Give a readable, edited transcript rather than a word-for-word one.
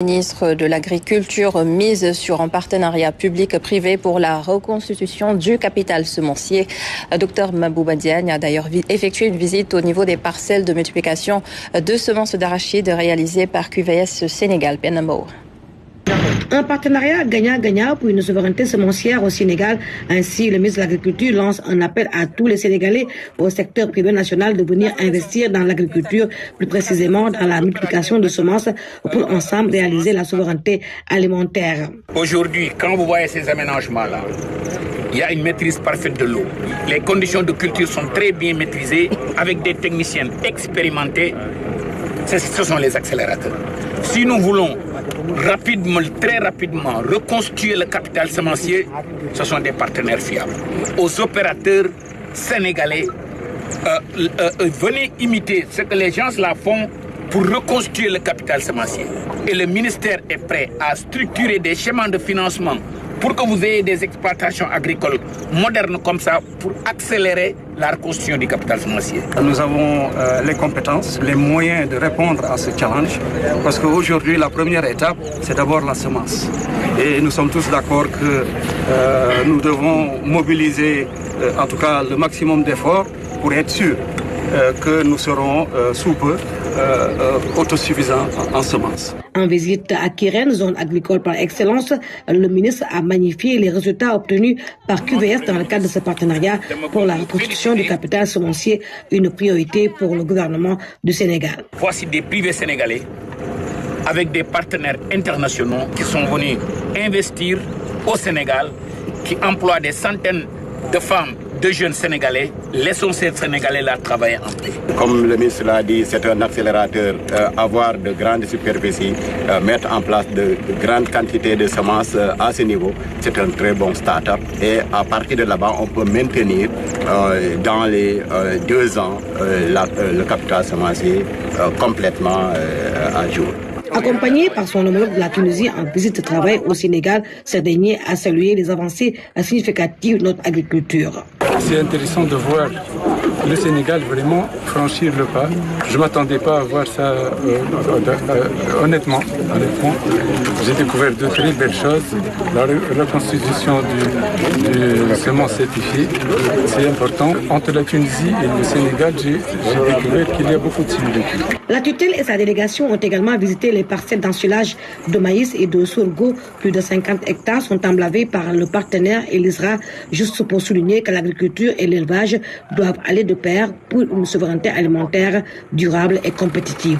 Le ministre de l'Agriculture mise sur un partenariat public-privé pour la reconstitution du capital semencier. Dr Mabouba Diagne a d'ailleurs effectué une visite au niveau des parcelles de multiplication de semences d'arachide réalisées par QVS Sénégal. PNMO. Un partenariat gagnant-gagnant pour une souveraineté semencière au Sénégal. Ainsi, le ministre de l'Agriculture lance un appel à tous les Sénégalais au secteur privé national de venir investir dans l'agriculture, plus précisément dans la multiplication de semences pour ensemble réaliser la souveraineté alimentaire. Aujourd'hui, quand vous voyez ces aménagements-là, il y a une maîtrise parfaite de l'eau. Les conditions de culture sont très bien maîtrisées avec des techniciens expérimentés. Ce sont les accélérateurs. Si nous voulons très rapidement reconstruire le capital semencier, ce sont des partenaires fiables. Aux opérateurs sénégalais, venez imiter ce que les gens là font pour reconstruire le capital semencier. Et le ministère est prêt à structurer des schémas de financement pour que vous ayez des exploitations agricoles modernes comme ça, pour accélérer la reconstruction du capital semencier. Nous avons les compétences, les moyens de répondre à ce challenge, parce qu'aujourd'hui, la première étape, c'est d'abord la semence. Et nous sommes tous d'accord que nous devons mobiliser, en tout cas, le maximum d'efforts pour être sûrs que nous serons sous peu autosuffisants en semences. En visite à Kirène, zone agricole par excellence, le ministre a magnifié les résultats obtenus par QVS dans le cadre de ce partenariat pour la reconstruction du capital semencier, une priorité pour le gouvernement du Sénégal. Voici des privés sénégalais avec des partenaires internationaux qui sont venus investir au Sénégal, qui emploient des centaines de femmes, de jeunes Sénégalais. Laissons ces Sénégalais-là travailler en paix. Comme le ministre l'a dit, c'est un accélérateur. Avoir de grandes superficies, mettre en place de grandes quantités de semences à ce niveau, c'est un très bon start-up. Et à partir de là-bas, on peut maintenir dans les 2 ans le capital semencier complètement à jour. Accompagné par son homologue de la Tunisie en visite de travail au Sénégal, ce dernier a salué les avancées significatives de notre agriculture. C'est intéressant de voir le Sénégal vraiment franchir le pas. Je ne m'attendais pas à voir ça honnêtement. J'ai découvert de très belles choses. La reconstitution du semence certifié, c'est important. Entre la Tunisie et le Sénégal, j'ai découvert qu'il y a beaucoup de similitudes. La tutelle et sa délégation ont également visité les parcelles d'ensilage de maïs et de sorgho. Plus de 50 hectares sont emblavés par le partenaire Elisra, juste pour souligner que l'agriculture et l'élevage doivent aller de pair pour une souveraineté alimentaire durable et compétitive.